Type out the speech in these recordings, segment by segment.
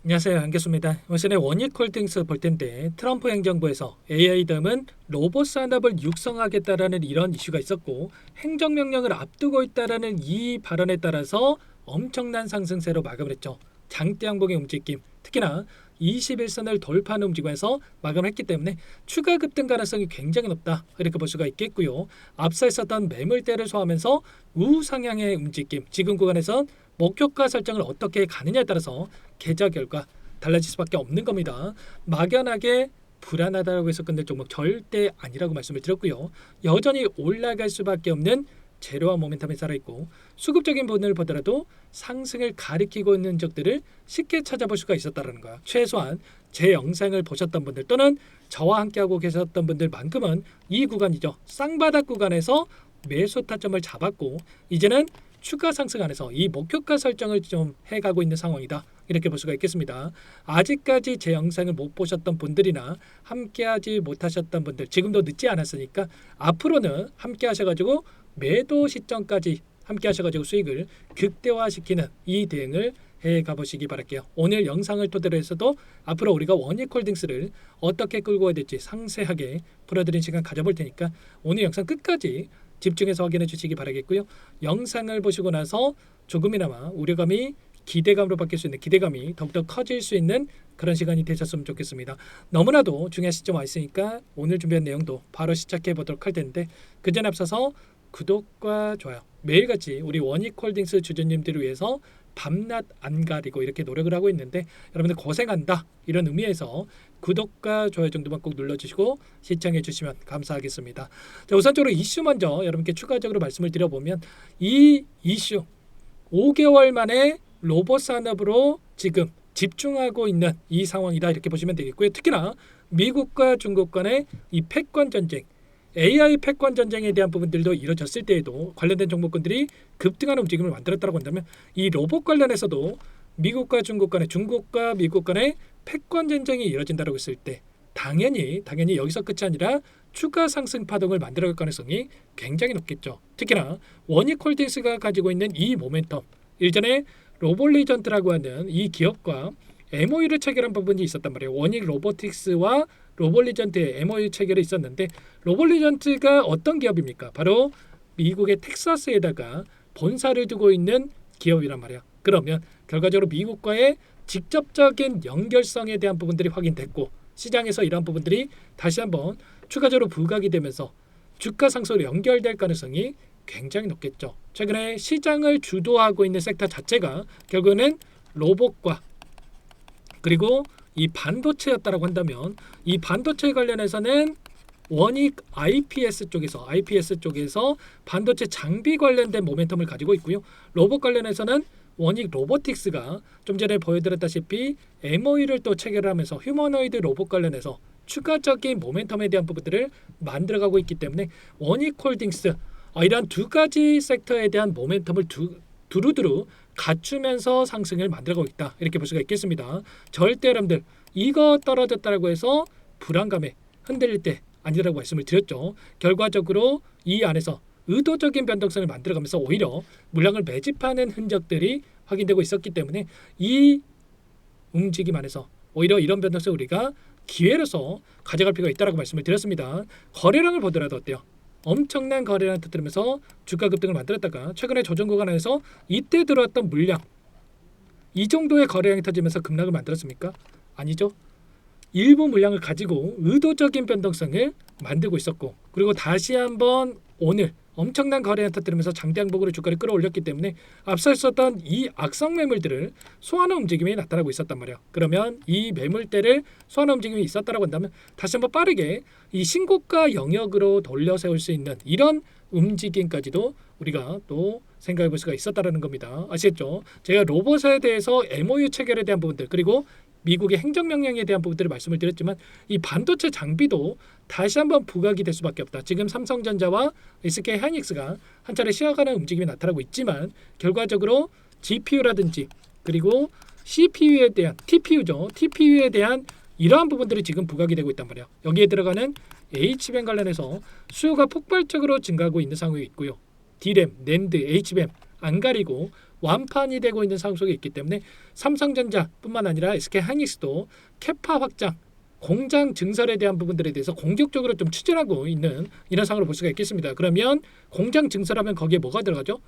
안녕하세요. 안겠습니다. 이번에 원익홀딩스 볼 텐데 트럼프 행정부에서 AI 등은 로봇 산업을 육성하겠다라는 이런 이슈가 있었고 행정명령을 앞두고 있다라는 이 발언에 따라서 엄청난 상승세로 마감을 했죠. 장대 양봉의 움직임, 특히나 21선을 돌파하는 움직임에서 마감을 했기 때문에 추가 급등 가능성이 굉장히 높다 이렇게 볼 수가 있겠고요. 앞서 있었던 매물대를 소화하면서 우상향의 움직임, 지금 구간에서 목표가 설정을 어떻게 가느냐에 따라서 계좌 결과 달라질 수밖에 없는 겁니다. 막연하게 불안하다고 해서 끝낼 종목 절대 아니라고 말씀을 드렸고요. 여전히 올라갈 수밖에 없는 재료와 모멘텀이 살아있고 수급적인 부분을 보더라도 상승을 가리키고 있는 적들을 쉽게 찾아볼 수가 있었다는 거야. 최소한 제 영상을 보셨던 분들 또는 저와 함께하고 계셨던 분들만큼은 이 구간이죠. 쌍바닥 구간에서 매수 타점을 잡았고 이제는 추가 상승 안에서 이 목표가 설정을 좀 해가고 있는 상황이다. 이렇게 볼 수가 있겠습니다. 아직까지 제 영상을 못 보셨던 분들이나 함께하지 못하셨던 분들 지금도 늦지 않았으니까 앞으로는 함께 하셔가지고 매도 시점까지 함께 하셔가지고 수익을 극대화시키는 이 대응을 해가 보시기 바랄게요. 오늘 영상을 토대로 해서도 앞으로 우리가 원익홀딩스를 어떻게 끌고 가야 될지 상세하게 풀어드린 시간 가져볼 테니까 오늘 영상 끝까지 집중해서 확인해 주시기 바라겠고요. 영상을 보시고 나서 조금이나마 우려감이 기대감으로 바뀔 수 있는 기대감이 더욱더 커질 수 있는 그런 시간이 되셨으면 좋겠습니다. 너무나도 중요한 시점 와 있으니까 오늘 준비한 내용도 바로 시작해 보도록 할 텐데 그 전에 앞서서 구독과 좋아요 매일같이 우리 원익홀딩스 주주님들을 위해서 밤낮 안 가리고 이렇게 노력을 하고 있는데 여러분들 고생한다 이런 의미에서 구독과 좋아요 정도만 꼭 눌러주시고 시청해 주시면 감사하겠습니다. 자, 우선적으로 이슈 먼저 여러분께 추가적으로 말씀을 드려보면 이 이슈 5개월 만에 로봇 산업으로 지금 집중하고 있는 이 상황이다 이렇게 보시면 되겠고요. 특히나 미국과 중국 간의 이 패권 전쟁 AI 패권 전쟁에 대한 부분들도 이루어졌을 때에도 관련된 종목군들이 급등하는 움직임을 만들었다고 한다면 이 로봇 관련해서도 미국과 중국 간의 중국과 미국 간의 패권 전쟁이 이루어진다고 했을 때 당연히 여기서 끝이 아니라 추가 상승 파동을 만들어갈 가능성이 굉장히 높겠죠. 특히나 원익홀딩스가 가지고 있는 이 모멘텀 일전에 로볼리전트라고 하는 이 기업과 MOU를 체결한 부분이 있었단 말이에요. 원익 로보틱스와 로볼리전트의 MOU 체결이 있었는데 로볼리전트가 어떤 기업입니까? 바로 미국의 텍사스에다가 본사를 두고 있는 기업이란 말이야. 그러면 결과적으로 미국과의 직접적인 연결성에 대한 부분들이 확인됐고 시장에서 이러한 부분들이 다시 한번 추가적으로 부각이 되면서 주가 상승으로 연결될 가능성이 굉장히 높겠죠. 최근에 시장을 주도하고 있는 섹터 자체가 결국은 로봇과 그리고 이 반도체였다라고 한다면 이 반도체 관련해서는 원익 IPS 쪽에서 반도체 장비 관련된 모멘텀을 가지고 있고요. 로봇 관련해서는 원익 로보틱스가 좀 전에 보여드렸다시피 MOU를 또 체결하면서 휴머노이드 로봇 관련해서 추가적인 모멘텀에 대한 부분들을 만들어가고 있기 때문에 원익홀딩스 이러한 두 가지 섹터에 대한 모멘텀을 두루두루 갖추면서 상승을 만들어가고 있다 이렇게 볼 수가 있겠습니다. 절대 여러분들 이거 떨어졌다고 해서 불안감에 흔들릴 때 아니라고 말씀을 드렸죠. 결과적으로 이 안에서 의도적인 변동성을 만들어가면서 오히려 물량을 매집하는 흔적들이 확인되고 있었기 때문에 이 움직임 안에서 오히려 이런 변동성을 우리가 기회로서 가져갈 필요가 있다고 말씀을 드렸습니다. 거래량을 보더라도 어때요? 엄청난 거래량 터뜨리면서 주가 급등을 만들었다가 최근에 조정 구간에서 이때 들어왔던 물량 이 정도의 거래량이 터지면서 급락을 만들었습니까? 아니죠. 일부 물량을 가지고 의도적인 변동성을 만들고 있었고 그리고 다시 한번 오늘 엄청난 거래량 터뜨리면서 장대양봉으로 주가를 끌어올렸기 때문에 앞서 있었던 이 악성 매물들을 소화하는 움직임이 나타나고 있었단 말이야. 그러면 이 매물대를 소화하는 움직임이 있었다고 한다면 다시 한번 빠르게 이 신고가 영역으로 돌려 세울 수 있는 이런 움직임까지도 우리가 또 생각해 볼 수가 있었다라는 겁니다. 아시겠죠? 제가 로봇에 대해서 MOU 체결에 대한 부분들 그리고 미국의 행정명령에 대한 부분들을 말씀을 드렸지만 이 반도체 장비도 다시 한번 부각이 될 수밖에 없다. 지금 삼성전자와 SK 하이닉스가 한 차례 쉬어가는 움직임이 나타나고 있지만 결과적으로 GPU라든지 그리고 CPU에 대한 TPU에 대한 이러한 부분들이 지금 부각이 되고 있단 말이야. 여기에 들어가는 HBM 관련해서 수요가 폭발적으로 증가하고 있는 상황이 있고요. D램, 낸드, HBM 안 가리고 완판이 되고 있는 상황 속에 있기 때문에 삼성전자뿐만 아니라 SK하이닉스도 캐파 확장, 공장 증설에 대한 부분들에 대해서 공격적으로 좀 추진하고 있는 이런 상황으로 볼 수가 있겠습니다. 그러면 공장 증설하면 거기에 뭐가 들어가죠?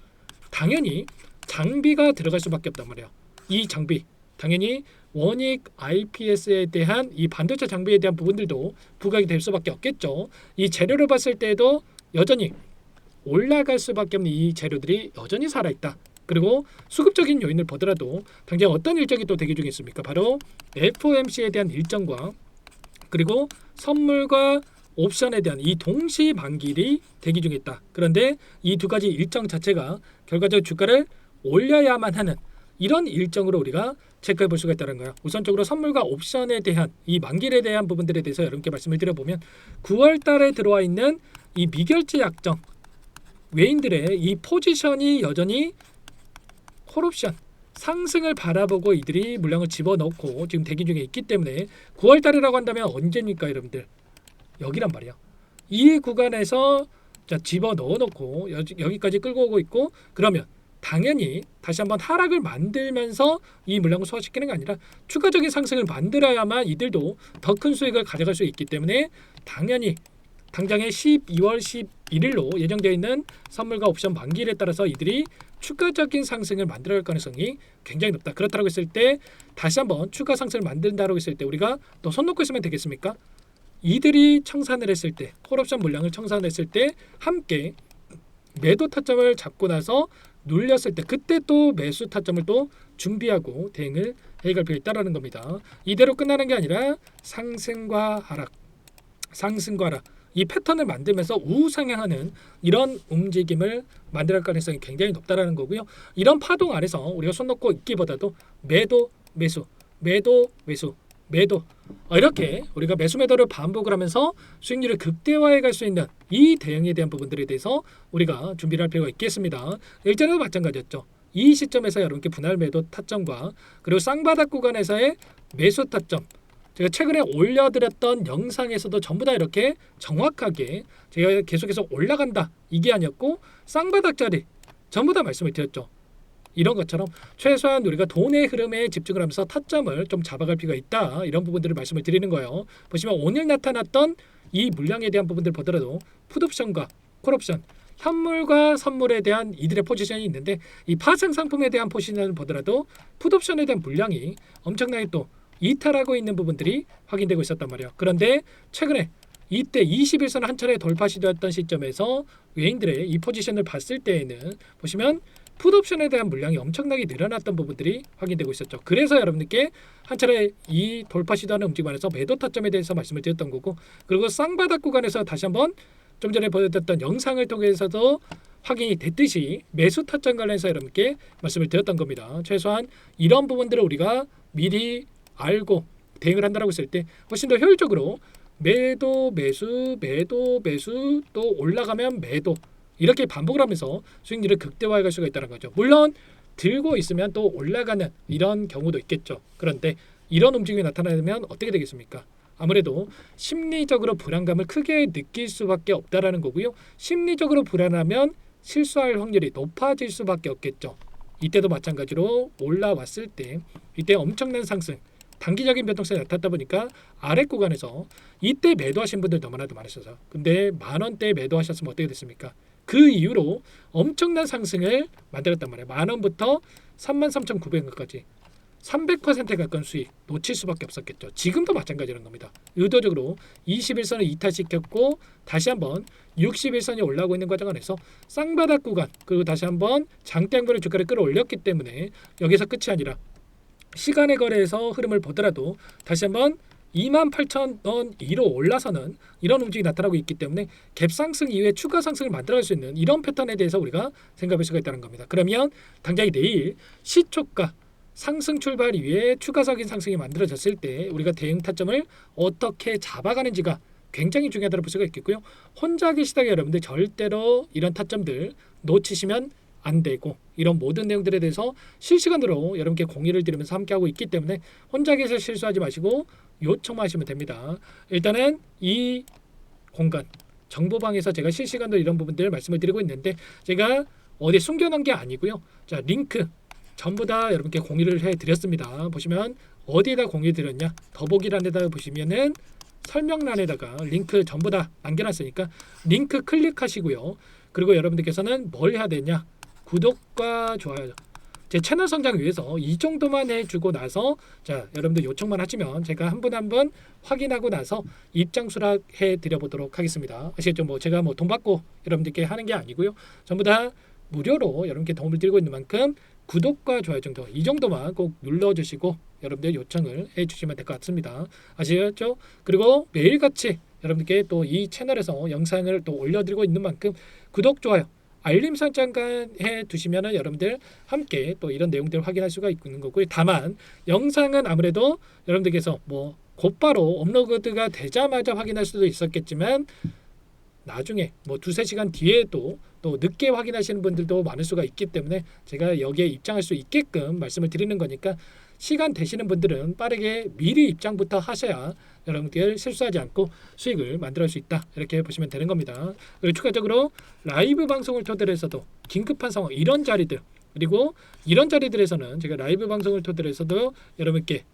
당연히 장비가 들어갈 수밖에 없단 말이에요. 이 장비 당연히 원익 IPS에 대한 이 반도체 장비에 대한 부분들도 부각이 될 수밖에 없겠죠. 이 재료를 봤을 때도 여전히 올라갈 수밖에 없는 이 재료들이 여전히 살아있다. 그리고 수급적인 요인을 보더라도 당장 어떤 일정이 또 대기 중에 있습니까? 바로 FOMC에 대한 일정과 그리고 선물과 옵션에 대한 이 동시 만기일이 대기 중에 있다. 그런데 이 두 가지 일정 자체가 결과적으로 주가를 올려야만 하는 이런 일정으로 우리가 체크해 볼 수가 있다는 거예요. 우선적으로 선물과 옵션에 대한 이 만기일에 대한 부분들에 대해서 여러분께 말씀을 드려보면 9월 달에 들어와 있는 이 미결제 약정 외인들의 이 포지션이 여전히 콜옵션 상승을 바라보고 이들이 물량을 집어넣고 지금 대기 중에 있기 때문에 9월 달이라고 한다면 언제입니까 여러분들? 여기란 말이야. 이 구간에서 자 집어넣어 놓고 여기까지 끌고 오고 있고 그러면 당연히 다시 한번 하락을 만들면서 이 물량을 소화시키는 게 아니라 추가적인 상승을 만들어야만 이들도 더 큰 수익을 가져갈 수 있기 때문에 당연히 당장의 12월 11일로 예정되어 있는 선물과 옵션 만기일에 따라서 이들이 추가적인 상승을 만들어갈 가능성이 굉장히 높다. 그렇다고 했을 때 다시 한번 추가 상승을 만든다고 했을 때 우리가 또 손 놓고 있으면 되겠습니까? 이들이 청산을 했을 때 콜옵션 물량을 청산했을 때 함께 매도 타점을 잡고 나서 눌렸을 때 그때 또 매수 타점을 또 준비하고 대응을 해갈 필요가 있다는 겁니다. 이대로 끝나는 게 아니라 상승과 하락, 상승과 하락 이 패턴을 만들면서 우상향하는 이런 움직임을 만들어갈 가능성이 굉장히 높다라는 거고요. 이런 파동 아래서 우리가 손 놓고 있기보다도 매도, 매수, 매도, 매수, 매도 이렇게 우리가 매수 매도를 반복을 하면서 수익률을 극대화해 갈 수 있는 이 대응에 대한 부분들에 대해서 우리가 준비를 할 필요가 있겠습니다. 일전에도 마찬가지였죠. 이 시점에서 여러분께 분할 매도 타점과 그리고 쌍바닥 구간에서의 매수 타점 제가 최근에 올려드렸던 영상에서도 전부 다 이렇게 정확하게 제가 계속해서 올라간다 이게 아니었고 쌍바닥 자리 전부 다 말씀을 드렸죠. 이런 것처럼 최소한 우리가 돈의 흐름에 집중을 하면서 타점을 좀 잡아갈 필요가 있다. 이런 부분들을 말씀을 드리는 거예요. 보시면 오늘 나타났던 이 물량에 대한 부분들 보더라도 풋옵션과 콜옵션 현물과 선물에 대한 이들의 포지션이 있는데 이 파생 상품에 대한 포지션을 보더라도 풋옵션에 대한 물량이 엄청나게 또 이탈하고 있는 부분들이 확인되고 있었단 말이에요. 그런데 최근에 이때 21선 한 차례 돌파 시도했던 시점에서 외인들의 이 포지션을 봤을 때에는 보시면 풋옵션에 대한 물량이 엄청나게 늘어났던 부분들이 확인되고 있었죠. 그래서 여러분들께 한 차례 이 돌파 시도하는 움직임 안에서 매도 타점에 대해서 말씀을 드렸던 거고 그리고 쌍바닥 구간에서 다시 한번 좀 전에 보여드렸던 영상을 통해서도 확인이 됐듯이 매수 타점 관련해서 여러분께 말씀을 드렸던 겁니다. 최소한 이런 부분들을 우리가 미리 알고 대응을 한다고 했을 때 훨씬 더 효율적으로 매도 매수 매도 매수 또 올라가면 매도 이렇게 반복을 하면서 수익률을 극대화해 갈 수가 있다는 거죠. 물론 들고 있으면 또 올라가는 이런 경우도 있겠죠. 그런데 이런 움직임이 나타나면 어떻게 되겠습니까? 아무래도 심리적으로 불안감을 크게 느낄 수밖에 없다라는 거고요. 심리적으로 불안하면 실수할 확률이 높아질 수밖에 없겠죠. 이때도 마찬가지로 올라왔을 때 이때 엄청난 상승 단기적인 변동성이 나타났다 보니까 아래 구간에서 이때 매도하신 분들 너무나도 많으셔서 근데 만원대 매도하셨으면 어떻게 됐습니까? 그 이후로 엄청난 상승을 만들었단 말이에요. 만원부터 33,900원까지 300%에 가까운 수익 놓칠 수밖에 없었겠죠. 지금도 마찬가지라는 겁니다. 의도적으로 21선을 이탈시켰고 다시 한번 61선이 올라오고 있는 과정 안에서 쌍바닥 구간 그리고 다시 한번 장대양분의 주가를 끌어올렸기 때문에 여기서 끝이 아니라 시간의 거래에서 흐름을 보더라도 다시 한번 28,000원 이로 올라서는 이런 움직임이 나타나고 있기 때문에 갭 상승 이후에 추가 상승을 만들어갈 수 있는 이런 패턴에 대해서 우리가 생각할 수가 있다는 겁니다. 그러면 당장이 내일 시초가 상승 출발 이후에 추가적인 상승이 만들어졌을 때 우리가 대응 타점을 어떻게 잡아가는지가 굉장히 중요하다고 볼 수가 있겠고요. 혼자 계시다가 여러분들 절대로 이런 타점들 놓치시면 안 되고 이런 모든 내용들에 대해서 실시간으로 여러분께 공유를 드리면서 함께하고 있기 때문에 혼자 계셔 실수하지 마시고 요청만 하시면 됩니다. 일단은 이 공간 정보방에서 제가 실시간으로 이런 부분들 말씀을 드리고 있는데 제가 어디 숨겨놓은 게 아니고요. 자 링크 전부 다 여러분께 공유를 해드렸습니다. 보시면 어디에다 공유 드렸냐? 더보기란에다가 보시면은 설명란에다가 링크 전부 다 남겨놨으니까 링크 클릭하시고요. 그리고 여러분들께서는 뭘 해야 되냐? 구독과 좋아요. 제 채널 성장 위해서 이 정도만 해주고 나서 자 여러분들 요청만 하시면 제가 한 분 한 분 확인하고 나서 입장 수락해 드려보도록 하겠습니다. 아시겠죠? 뭐 제가 뭐 돈 받고 여러분들께 하는 게 아니고요. 전부 다 무료로 여러분께 도움을 드리고 있는 만큼 구독과 좋아요 정도 이 정도만 꼭 눌러주시고 여러분들 요청을 해주시면 될 것 같습니다. 아시겠죠? 그리고 매일같이 여러분들께 또 이 채널에서 영상을 또 올려드리고 있는 만큼 구독, 좋아요, 알림 설정만 해두시면 여러분들 함께 또 이런 내용들을 확인할 수가 있는 거고요. 다만 영상은 아무래도 여러분들께서 뭐 곧바로 업로드가 되자마자 확인할 수도 있었겠지만 나중에 뭐 두세 시간 뒤에도 또 늦게 확인하시는 분들도 많을 수가 있기 때문에 제가 여기에 입장할 수 있게끔 말씀을 드리는 거니까 시간 되시는 분들은 빠르게 미리 입장부터 하셔야 여러분들 실수하지 않고 수익을 만들어낼 수 있다 이렇게 보시면 되는 겁니다. 그리고 추가적으로 라이브 방송을 토대로 해서도 긴급한 상황 이런 자리들 그리고 이런 자리들에서는 제가 라이브 방송을 토대로 해서도 여러분께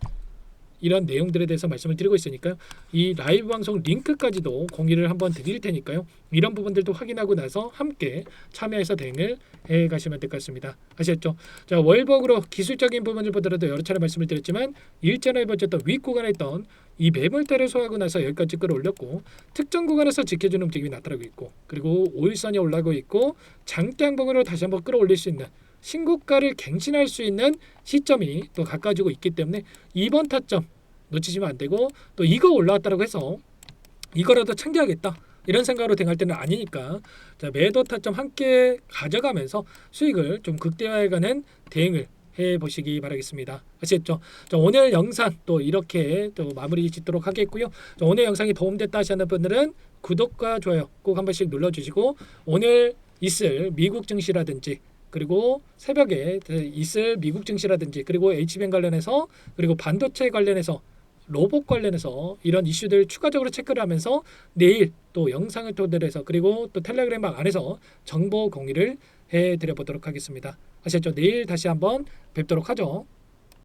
이런 내용들에 대해서 말씀을 드리고 있으니까요. 이 라이브 방송 링크까지도 공유를 한번 드릴 테니까요. 이런 부분들도 확인하고 나서 함께 참여해서 대응을 해 가시면 될 것 같습니다. 아시겠죠? 자, 월복으로 기술적인 부분을 보더라도 여러 차례 말씀을 드렸지만 일전에 버텼던 윗 구간에 있던 이 매물대를 소화하고 나서 여기까지 끌어올렸고 특정 구간에서 지켜주는 움직임이 나타나고 있고 그리고 5일선이 올라가고 있고 장대 항봉으로 다시 한번 끌어올릴 수 있는 신고가를 갱신할 수 있는 시점이 또 가까워지고 있기 때문에 이번 타점 놓치시면 안 되고 또 이거 올라왔다고 해서 이거라도 챙겨야겠다 이런 생각으로 대응할 때는 아니니까 자, 매도 타점 함께 가져가면서 수익을 좀 극대화해가는 대응을 해보시기 바라겠습니다. 아시겠죠? 자, 오늘 영상 또 이렇게 또 마무리 짓도록 하겠고요. 자, 오늘 영상이 도움됐다 하시는 분들은 구독과 좋아요 꼭 한 번씩 눌러주시고 오늘 있을 미국 증시라든지 그리고 새벽에 있을 미국 증시라든지 그리고 HBM 관련해서 그리고 반도체 관련해서 로봇 관련해서 이런 이슈들 추가적으로 체크를 하면서 내일 또 영상을 토대로 해서 그리고 또 텔레그램 안에서 정보 공유를 해드려 보도록 하겠습니다. 아시겠죠? 내일 다시 한번 뵙도록 하죠.